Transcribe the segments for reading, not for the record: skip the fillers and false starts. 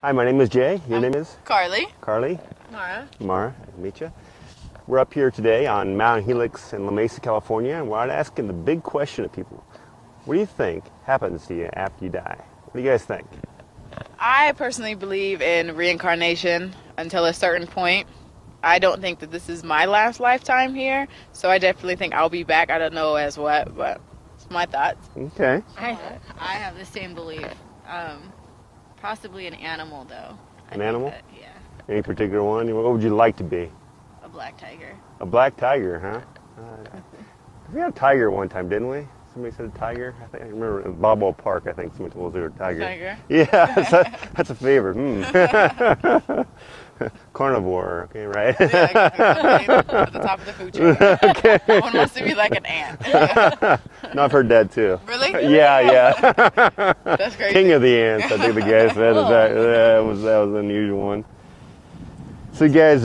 Hi, my name is Jay. Your name is? Karli. Karli. Marra. Marra. Nice to meet you. We're up here today on Mount Helix in La Mesa, California, and we're out asking the big question of people. What do you think happens to you after you die? What do you guys think? I personally believe in reincarnation until a certain point. I don't think that this is my last lifetime here, so I definitely think I'll be back. I don't know as what, but it's my thoughts. Okay. I have the same belief. Possibly an animal, though. An animal? Yeah. Any particular one? What would you like to be? A black tiger. A black tiger, huh? We had a tiger one time, didn't we? Somebody said a tiger? I remember in Balboa Park, I think somebody told us they were a tiger. Tiger? Yeah, that's a favorite. Carnivore, okay, right? Yeah, at the top of the food chain. Okay. One wants to be like an ant. No, I've heard that too. Really? Yeah. That's crazy. King of the ants, I think the guy said. That was an unusual one. So you guys,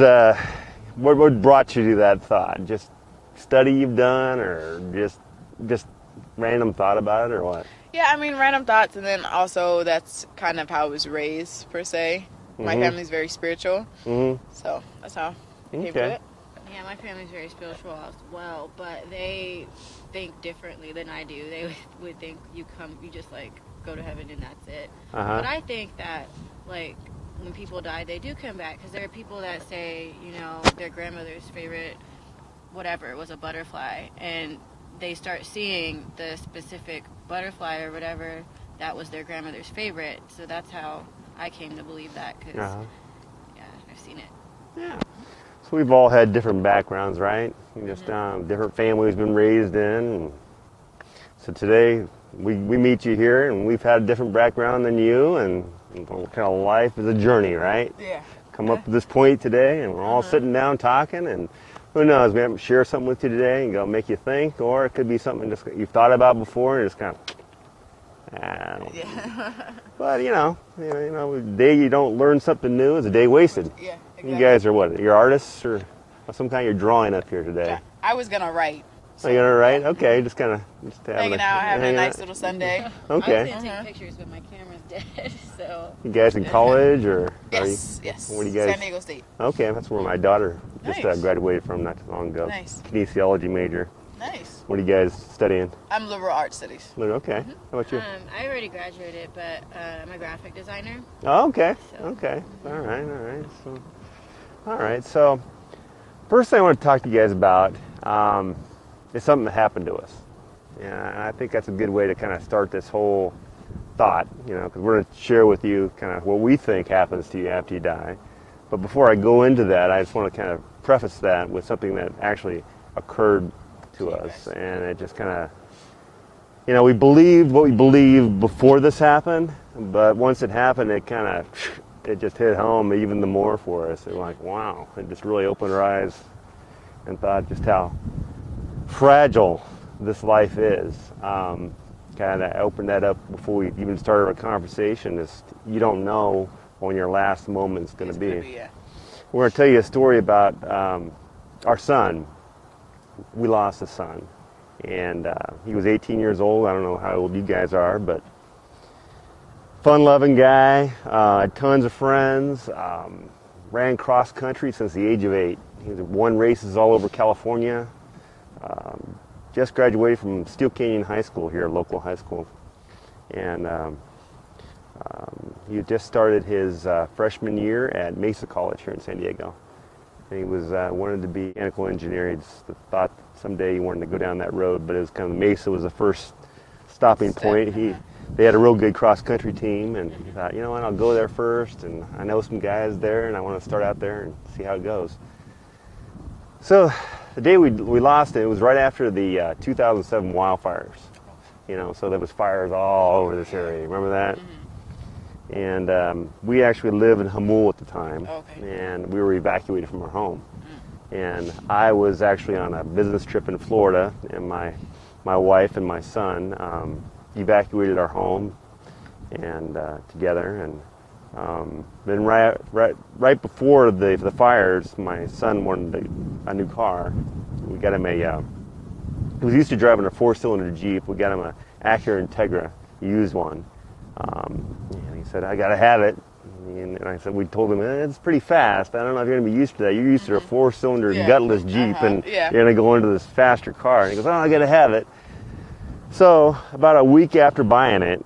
what brought you to that thought? Just study you've done, or just random thought about it, or what? Yeah, I mean, random thoughts, and then also that's kind of how I was raised, per se. My family's very spiritual, so that's how I came to it. Yeah, my family's very spiritual as well, but they think differently than I do. They would think you just like go to heaven and that's it. But I think that like when people die, they do come back, because there are people that say, you know, their grandmother's favorite whatever was a butterfly, and they start seeing the specific butterfly or whatever that was their grandmother's favorite. So that's how I came to believe that, because yeah, I've seen it. Yeah. So we've all had different backgrounds, right? Just different families been raised in. And so today we meet you here, and we've had a different background than you, and kind of life is a journey, right? Yeah. Come up to this point today, and we're all sitting down talking, and who knows, we might share something with you today and go make you think, or it could be something just you've thought about before and just kind of, I don't know. But you know, a day you don't learn something new is a day wasted. Yeah, exactly. You guys are what? You're artists or some kind? You're drawing up here today. Yeah, I was gonna write. So. Oh, you're gonna write? Okay, just kind of hanging out, having a nice little Sunday. Okay. I was gonna take pictures, but my camera's dead. So. You guys in college or? Yes. What do you guys? San Diego State. Okay, that's where my daughter just Nice. graduated from not too long ago. Nice. Kinesiology major. Nice. What are you guys studying? I'm liberal arts studies. Okay. How about you? I already graduated, but I'm a graphic designer. Oh, okay. So. Okay. All right. So, first thing I want to talk to you guys about is something that happened to us. Yeah, and I think that's a good way to kind of start this whole thought, because we're going to share with you kind of what we think happens to you after you die. But before I go into that, I just want to kind of preface that with something that actually occurred to us, and it just kind of, we believed what we believed before this happened, but once it happened, it just hit home even the more for us. It was like, wow, it just really opened our eyes and thought just how fragile this life is. Kind of opened that up before we even started our conversation. Is you don't know when your last moment's going to be. Yeah. We're going to tell you a story about our son. We lost a son, and he was 18 years old. I don't know how old you guys are, but fun-loving guy, had tons of friends, ran cross-country since the age of 8. He won races all over California, just graduated from Steel Canyon High School here, local high school, and he just started his freshman year at Mesa College here in San Diego. And he was wanted to be a mechanical engineer. He just thought someday he wanted to go down that road, but it was kind of Mesa was the first stopping point. They had a real good cross-country team, and he thought, you know what, I'll go there first, and I know some guys there, and I want to start out there and see how it goes. So the day we lost it was right after the 2007 wildfires. So there was fires all over this area. Remember that? And we actually lived in Hamul at the time, and we were evacuated from our home. And I was actually on a business trip in Florida, and my wife and my son evacuated our home and together. And then right before the fires, my son wanted a new car. We got him he was used to driving a 4-cylinder Jeep. We got him a Acura Integra, used one. And he said, I got to have it. And I said, we told him, it's pretty fast. I don't know if you're going to be used to that. You're used to a four-cylinder gutless Jeep, and you're going to go into this faster car. And he goes, oh, I got to have it. So about a week after buying it,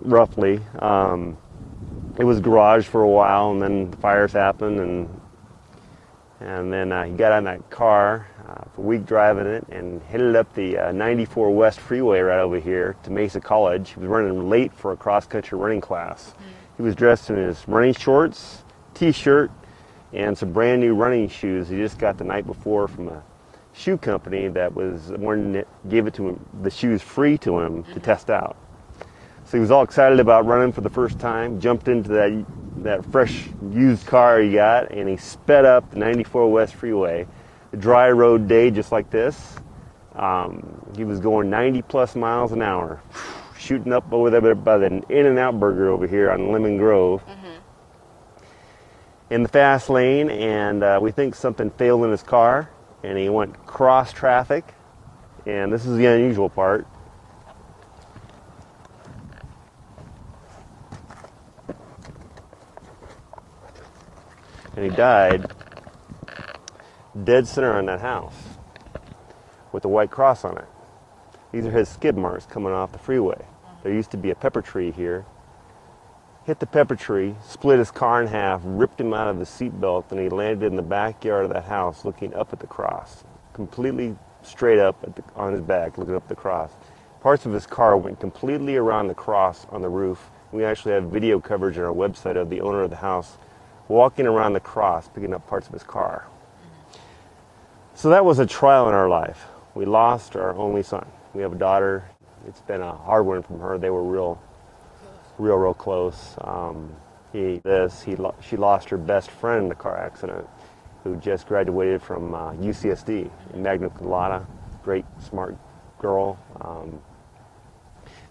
roughly, it was garaged for a while, and then the fires happened, and then he got on that car for a week driving it and headed up the 94 West Freeway right over here to Mesa College. He was running late for a cross-country running class. He was dressed in his running shorts, t-shirt, and some brand new running shoes he just got the night before from a shoe company that gave it to him, the shoes free to him to test out. So he was all excited about running for the first time, jumped into that fresh used car he got, and he sped up the 94 West Freeway. A dry road day just like this. He was going 90 plus miles an hour, shooting up over there by the In-N-Out Burger over here on Lemon Grove in the fast lane, and we think something failed in his car, and he went cross traffic, and this is the unusual part. And he died dead center on that house with a white cross on it. These are his skid marks coming off the freeway. There used to be a pepper tree here. Hit the pepper tree, split his car in half, ripped him out of the seatbelt, and he landed in the backyard of that house looking up at the cross. Completely straight up on his back, looking up at the cross. Parts of his car went completely around the cross on the roof. We actually have video coverage on our website of the owner of the house walking around the cross, picking up parts of his car. So that was a trial in our life. We lost our only son. We have a daughter. It's been a hard one from her. They were real close. She lost her best friend in the car accident, who just graduated from UCSD in Magna Cum Laude. Great, smart girl.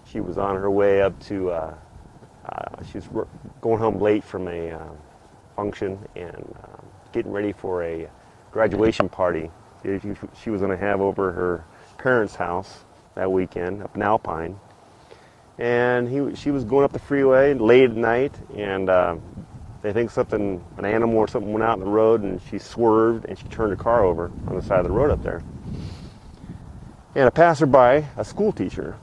She was on her way up to, she was going home late from a function and getting ready for a graduation party she was going to have over her parents' house that weekend up in Alpine. And she was going up the freeway late at night, and they think an animal or something went out in the road, and she swerved and she turned her car over on the side of the road up there. And a passerby, a school teacher,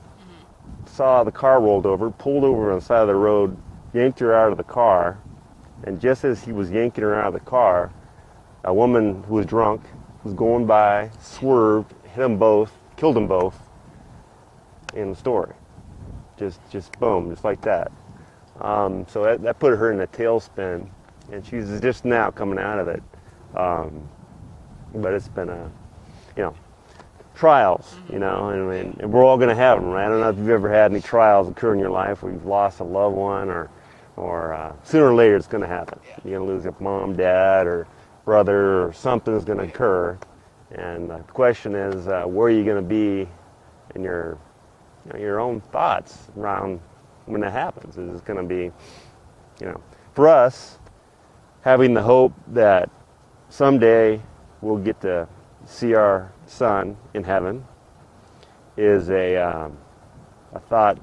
saw the car rolled over, pulled over on the side of the road, yanked her out of the car, and just as he was yanking her out of the car, a woman who was drunk was going by, swerved, hit them both, killed them both in the story. Just boom, just like that. So that put her in a tailspin, and she's just now coming out of it. But it's been trials, and we're all going to have them, right? I don't know if you've ever had any trials occur in your life where you've lost a loved one, or sooner or later it's going to happen. You're going to lose a mom, dad, or brother, or something's going to occur. And the question is, where are you going to be in your own thoughts around when that happens? Is it going to be, for us, having the hope that someday we'll get to see our son in heaven is a thought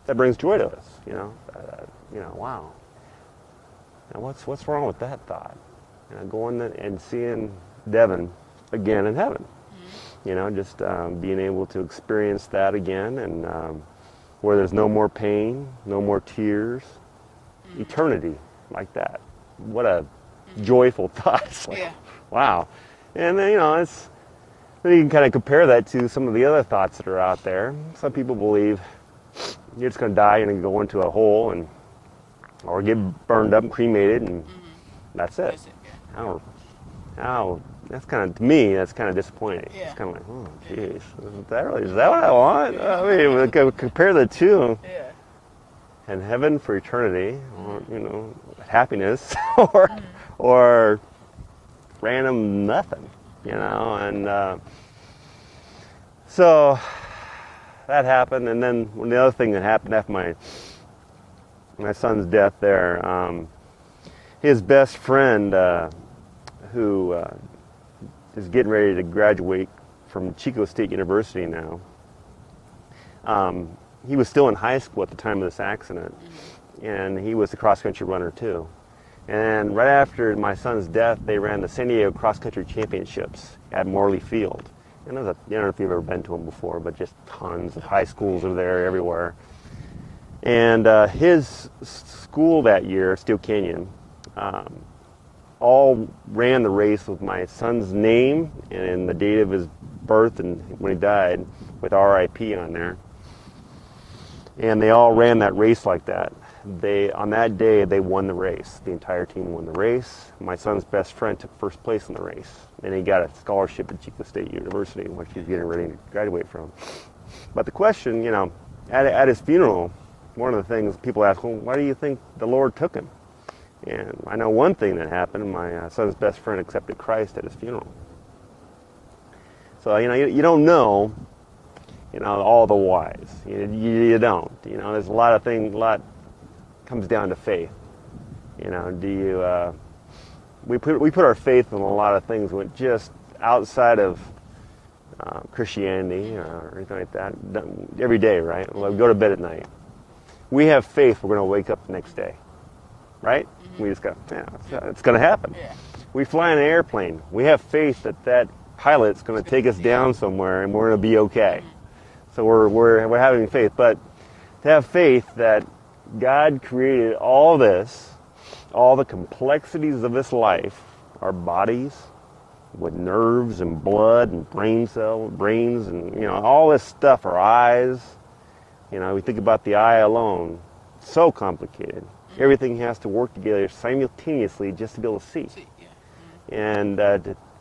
that brings joy to us. Wow. Now what's wrong with that thought? Going and seeing Devin again in heaven. Just being able to experience that again, and where there's no more pain, no more tears, eternity like that. What a joyful thought. It's like, wow. And then, then you can kind of compare that to some of the other thoughts that are out there. Some people believe you're just going to die and go into a hole or get burned up and cremated, and that's it. How that's kind of, to me, that's kind of disappointing. It's kind of like, oh, geez, is that what I want? I mean, compare the two. And heaven for eternity, or happiness, or random nothing, and so that happened. And then the other thing that happened after my son's death there, his best friend, who is getting ready to graduate from Chico State University now, he was still in high school at the time of this accident, and he was a cross-country runner too. And right after my son's death, they ran the San Diego cross-country championships at Morley Field. And I don't know if you've ever been to them before, but just tons of high schools are there everywhere. And his school that year, Steel Canyon, all ran the race with my son's name and the date of his birth and when he died with RIP on there. And they all ran that race like that. On that day, they won the race. The entire team won the race. My son's best friend took first place in the race. And he got a scholarship at Chico State University, which he's getting ready to graduate from. But the question, at his funeral, one of the things people ask, well, why do you think the Lord took him? And I know one thing that happened. My son's best friend accepted Christ at his funeral. So, you don't know, all the whys. You don't. There's a lot of things, comes down to faith. We put our faith in a lot of things when just outside of Christianity or anything like that. Every day, right? We go to bed at night. We have faith we're going to wake up the next day, right? Mm-hmm. We just go, it's going to happen. Yeah. We fly in an airplane. We have faith that pilot's going to take us down somewhere and we're going to be okay. Mm-hmm. So we're having faith, but to have faith that God created all this, all the complexities of this life, our bodies with nerves and blood and brains and all this stuff, our eyes. We think about the eye alone, so complicated. Mm-hmm. Everything has to work together simultaneously just to be able to see. Yeah. Mm-hmm. And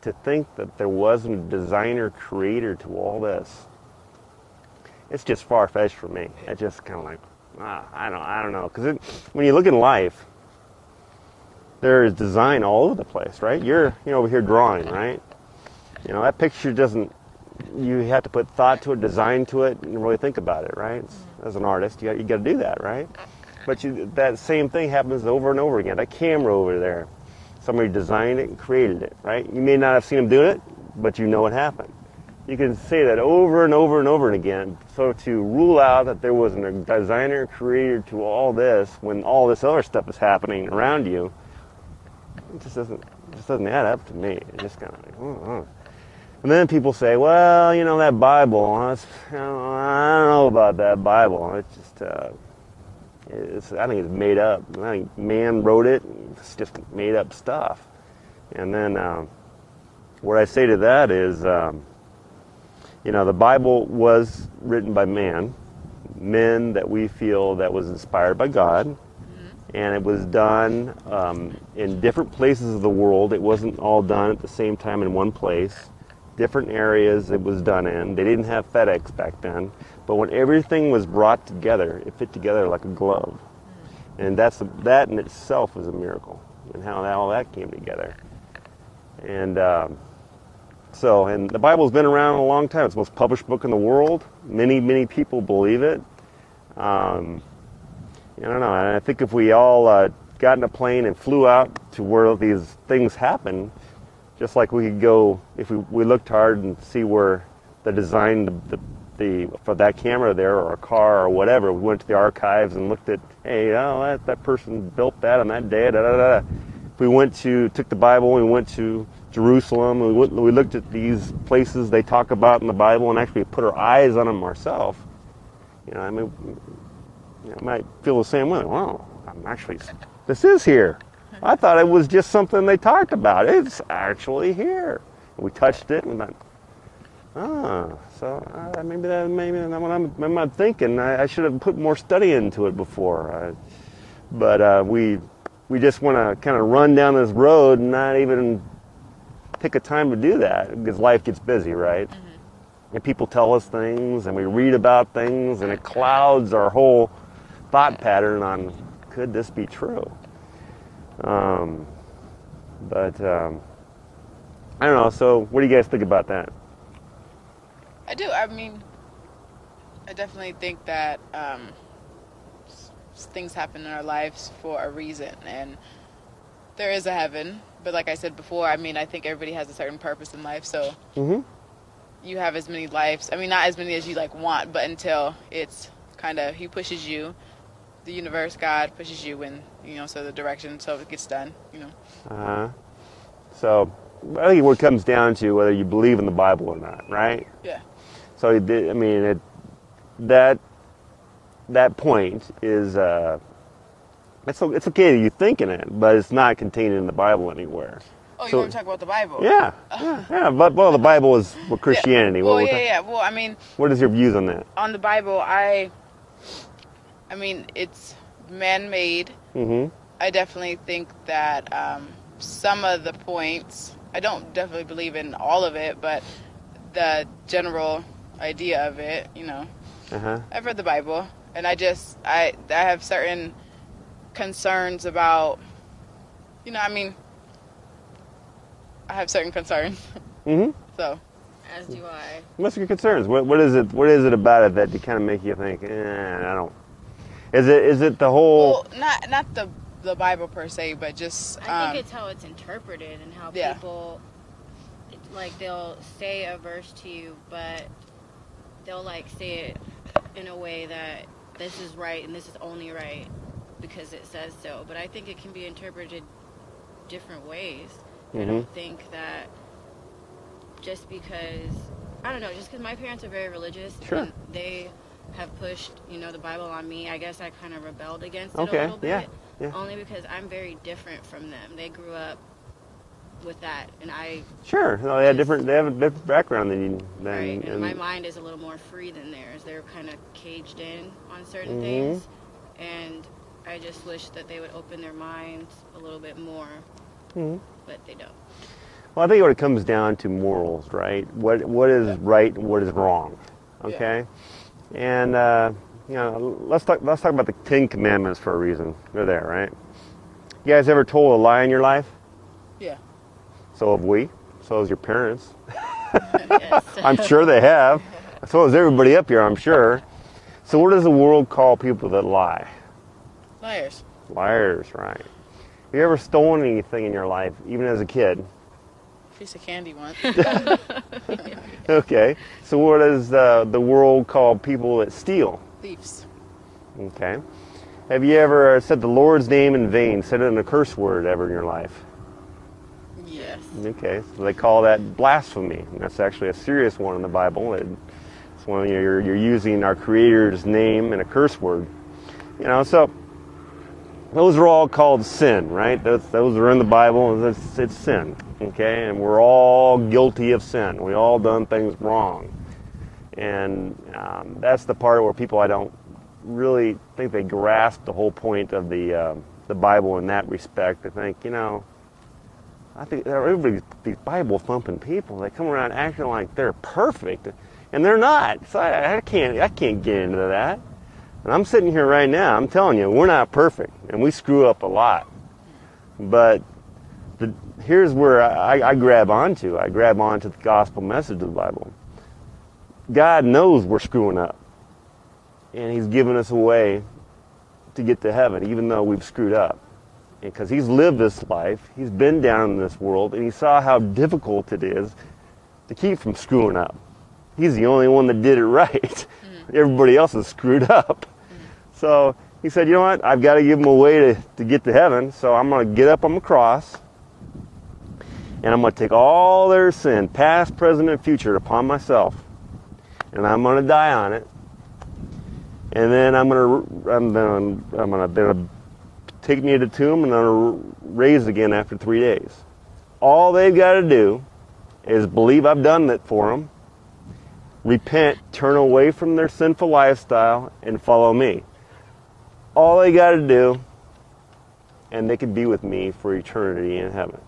to think that there wasn't a designer, creator to all this, it's just far-fetched for me. It's just kind of like, I don't know. Because when you look in life, there is design all over the place, right? You're over here drawing, right? That picture doesn't, you have to put thought to it, design to it, and really think about it, right? As an artist, you got to do that, right? But that same thing happens over and over again. That camera over there, somebody designed it and created it, right? You may not have seen them doing it, but you know what happened. You can say that over and over and over again. So to rule out that there wasn't a designer, creator to all this, when all this other stuff is happening around you, it just doesn't add up to me. It's just kind of like, oh. And then people say, well, that Bible, I don't know about that Bible. It's just, I think it's made up. I think man wrote it. It's just made up stuff. And then what I say to that is, the Bible was written by men that we feel that was inspired by God. And it was done in different places of the world. It wasn't all done at the same time in one place. Different areas it was done in. They didn't have FedEx back then. But when everything was brought together, it fit together like a glove. And that in itself was a miracle, and how all that came together. And and the Bible's been around a long time. It's the most published book in the world. Many, many people believe it. I don't know. I think if we all got in a plane and flew out to where these things happen, just like we could go, if we looked hard and see where the design for that camera there, or a car or whatever, we went to the archives and looked at, hey, that person built that on that day, If we took the Bible and we went to Jerusalem, and we looked at these places they talk about in the Bible and actually put our eyes on them ourselves, I might feel the same way. Wow, this is here. I thought it was just something they talked about. It's actually here. And we touched it and went, so maybe that's what I'm thinking. I should have put more study into it before. But we just want to kind of run down this road and not even take a time to do that, because life gets busy, right? Mm-hmm. And people tell us things, and we read about things, and it clouds our whole thought pattern on, could this be true? I don't know. So what do you guys think about that? I do. I mean, I definitely think that things happen in our lives for a reason, and there is a heaven. But like I said before, I mean, I think everybody has a certain purpose in life. So you have as many lives. I mean, not as many as you want, but until it's kind of, he pushes you the universe, God pushes you in, so the direction, so it gets done, So I think what it comes down to whether you believe in the Bible or not, right? Yeah. So I mean, that point is it's okay that you think in it, but it's not contained in the Bible anywhere. Oh, you want to talk about the Bible? Yeah, yeah. But the Bible is Christianity. Yeah. Well, yeah. Well, I mean, what is your views on that? On the Bible, I mean, it's man-made. Mm-hmm. I definitely think that some of the points, I don't definitely believe in all of it, but the general idea of it, I've read the Bible, and I have certain concerns about, I have certain concerns. Mm-hmm. So. As do I. What's your concerns? What is it? What is it about it that kind of make you think? I don't. Is it the whole? Well, not the Bible per se, but just. I think it's how it's interpreted and how people, they'll say a verse to you, but they'll say it in a way that this is right and this is only right because it says so. But I think it can be interpreted different ways. Mm-hmm. I don't think that just because my parents are very religious, sure. and they have pushed, the Bible on me, I guess I kind of rebelled against it a little bit. Yeah. Only because I'm very different from them. They grew up with that, and I... Sure. No, they have a different background than you. Right, and my mind is a little more free than theirs. They're kind of caged in on certain things, and I just wish that they would open their minds a little bit more, but they don't. Well, I think what it comes down to morals, right? What is right and what is wrong, okay? Yeah. And let's talk about the 10 Commandments for a reason. They're there, right? You guys ever told a lie in your life? Yeah. So have we. So has your parents. Yes. I'm sure they have. So has everybody up here, I'm sure. So what does the world call people that lie? Liars. Liars, right? Have you ever stolen anything in your life, even as a kid? Piece of candy once. Okay. So what does the world call people that steal? Thieves. Okay. Have you ever said the Lord's name in vain, said it in a curse word ever in your life? Yes. Okay. So they call that blasphemy. And that's actually a serious one in the Bible. It's when you're using our Creator's name in a curse word. So those are all called sin, right? Those are in the Bible. It's sin. Okay, and we're all guilty of sin. We all done things wrong, and that's the part where people, I don't really think they grasp the whole point of the Bible in that respect. I think I think everybody, these Bible thumping people, they come around acting like they're perfect, and they're not. So I can't get into that. And I'm sitting here right now. I'm telling you, we're not perfect, and we screw up a lot, but. Here's where I grab onto. I grab onto the gospel message of the Bible. God knows we're screwing up. And He's given us a way to get to heaven, even though we've screwed up. Because He's lived this life. He's been down in this world. And He saw how difficult it is to keep from screwing up. He's the only one that did it right. Everybody else is screwed up. So He said, you know what? I've got to give them a way to get to heaven. So I'm going to get up on the cross. And I'm going to take all their sin, past, present, and future, upon myself. And I'm going to die on it. And then I'm going to take me to the tomb, and I'm going to raise again after 3 days. All they've got to do is believe I've done it for them, repent, turn away from their sinful lifestyle, and follow me. All they got to do, and they can be with me for eternity in heaven.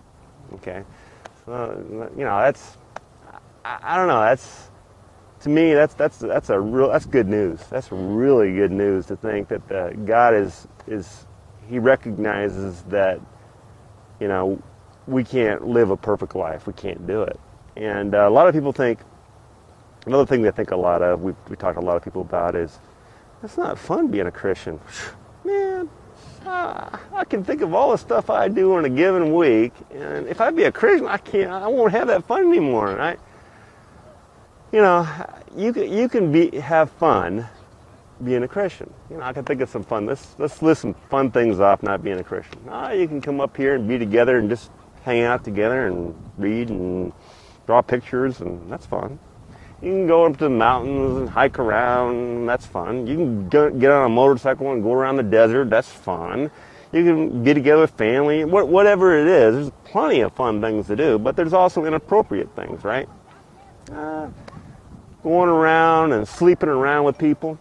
Okay? That's, I don't know, to me, that's good news. That's really good news to think that God is He recognizes that, we can't live a perfect life. We can't do it. And a lot of people think, another thing they think a lot of, we talked to a lot of people about is, it's not fun being a Christian. Man, I can think of all the stuff I do in a given week, and if I be a Christian, I won't have that fun anymore, right? You can have fun being a Christian. You know, I can think of some fun. Let's list some fun things off not being a Christian. You can come up here and be together and just hang out together and read and draw pictures, and that's fun. You can go up to the mountains and hike around. That's fun. You can get on a motorcycle and go around the desert. That's fun. You can get together with family. Whatever it is, there's plenty of fun things to do, but there's also inappropriate things, right? Going around and sleeping around with people,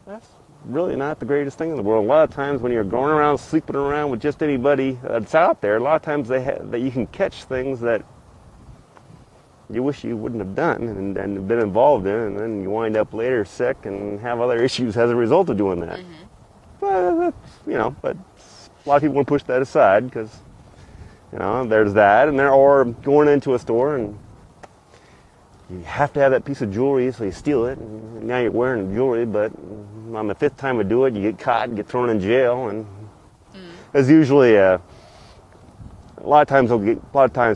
that's really not the greatest thing in the world. A lot of times when you're going around sleeping around with just anybody that's out there, a lot of times that you can catch things that you wish you wouldn't have done and been involved in, and then you wind up later sick and have other issues as a result of doing that. But a lot of people want to push that aside because, there's that, or going into a store and you have to have that piece of jewelry, so you steal it, and now you're wearing the jewelry, but on the 5th time to do it, you get caught and get thrown in jail, and there's usually a lot of times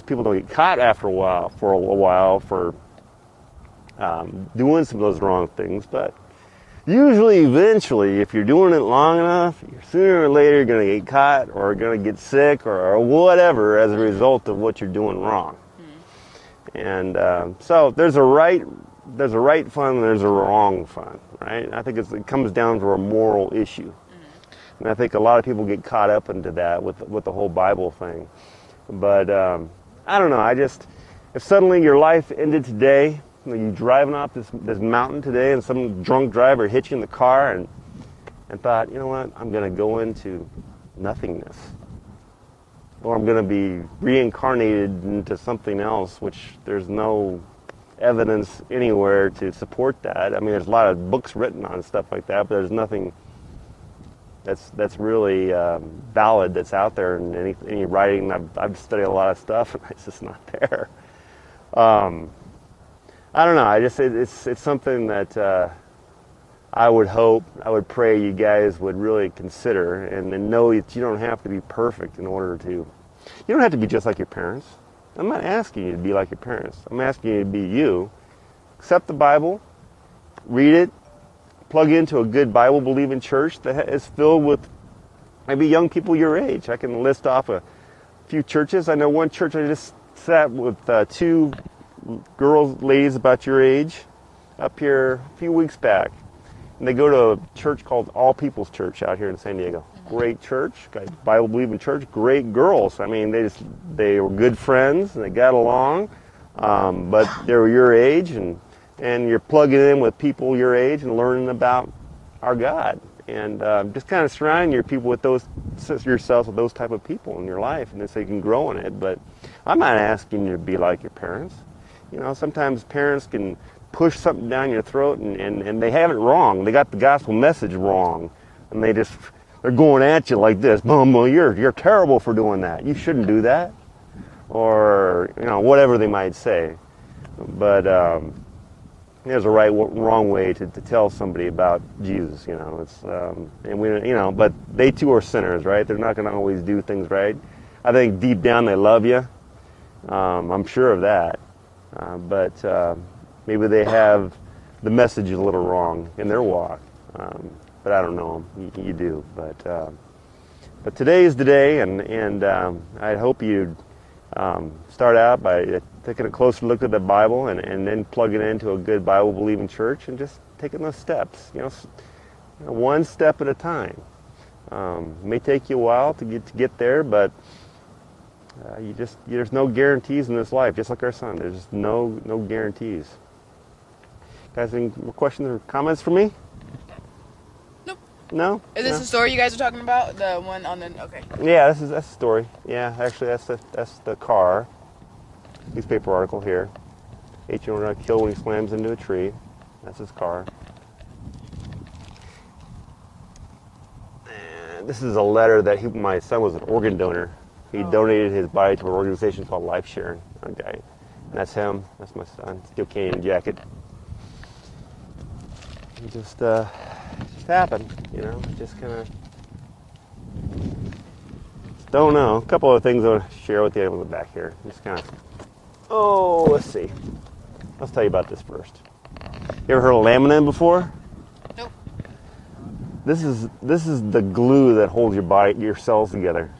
people don't get caught after a while for doing some of those wrong things, but usually, eventually, if you're doing it long enough, sooner or later you're going to get caught or going to get sick or whatever as a result of what you're doing wrong. And so there's a right fun and there's a wrong fun, right? I think it comes down to a moral issue. And I think a lot of people get caught up into that with the whole Bible thing. But I don't know. If suddenly your life ended today, you're driving off this mountain today and some drunk driver hit you in the car and thought, you know what, I'm going to go into nothingness. Or I'm going to be reincarnated into something else, which there's no evidence anywhere to support that. I mean, there's a lot of books written on stuff like that, but there's nothing that's really valid that's out there in any writing. I've studied a lot of stuff, and it's just not there. I don't know. It's something that I would pray you guys would really consider and know that you don't have to be perfect in order to. You don't have to be just like your parents. I'm not asking you to be like your parents. I'm asking you to be you. Accept the Bible, read it, plug into a good Bible-believing church that is filled with maybe young people your age. I can list off a few churches. I know one church I just sat with 2 ladies about your age up here a few weeks back. And they go to a church called All People's Church out here in San Diego. Great church, Bible-believing church, great girls. I mean, they were good friends and they got along, but they were your age, and you're plugging in with people your age and learning about our God, and just kind of surrounding yourself with those type of people in your life, and so you can grow in it. But I'm not asking you to be like your parents. Sometimes parents can push something down your throat and they have it wrong. They got the gospel message wrong, and they're going at you like this. Boom, well, you're terrible for doing that. You shouldn't do that, or whatever they might say. But there's a wrong way to tell somebody about Jesus. It's and we but they too are sinners, right? They're not going to always do things right. I think deep down they love you. I'm sure of that, but maybe they have the message a little wrong in their walk. But I don't know them. You do. But today is the day, and I hope you'd start out by taking a closer look at the Bible and then plugging it into a good Bible-believing church and just taking those steps. One step at a time. It may take you a while to get there, but there's no guarantees in this life. Just like our son, there's just no guarantees. Guys, any more questions or comments for me? Nope. No? Is this the story you guys were talking about? The one on the... Okay. Yeah, that's the story. Yeah, actually, that's the car. Newspaper article here. 18-year-old killed when he slams into a tree. That's his car. And this is a letter that my son was an organ donor. He donated his body to an organization called Life Sharing. Okay. And that's him. That's my son. Steel Canyon jacket. It just happened, It just kind of... Don't know. A couple of things I want to share with you on the back here. Just kind of... let's see. Let's tell you about this first. You ever heard of laminin before? Nope. this is the glue that holds your cells together.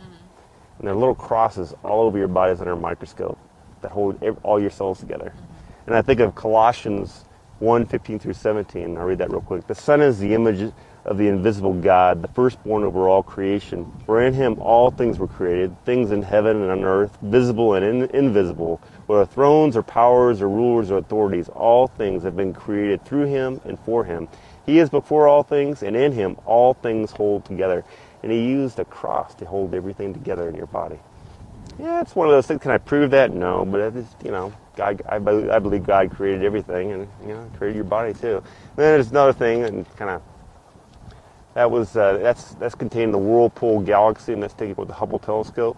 And there are little crosses all over your bodies under a microscope that hold all your cells together. And I think of Colossians 1:15 through 17. I'll read that real quick. The Son is the image of the invisible God, the firstborn over all creation. For in him all things were created, things in heaven and on earth, visible and invisible, whether thrones or powers or rulers or authorities. All things have been created through him and for him. He is before all things, and in him all things hold together. And he used a cross to hold everything together in your body. Yeah, it's one of those things. Can I prove that? No, but it is, God. I believe God created everything, and created your body too. And then there's another thing, and kind of that's contained in the Whirlpool Galaxy, and that's taken with the Hubble telescope.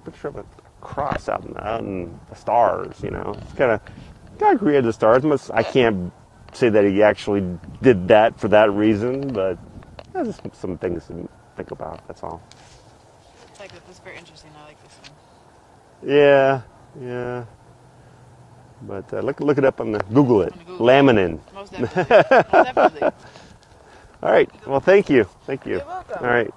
Picture of a cross out in the stars. It's kind of God created the stars. I can't say that he actually did that for that reason, but there's just some things to think about. That's all. It's like this is very interesting. I like this one. Yeah. But look it up on the Google it. Laminin. Most definitely. All right. Well, thank you. You're welcome. All right.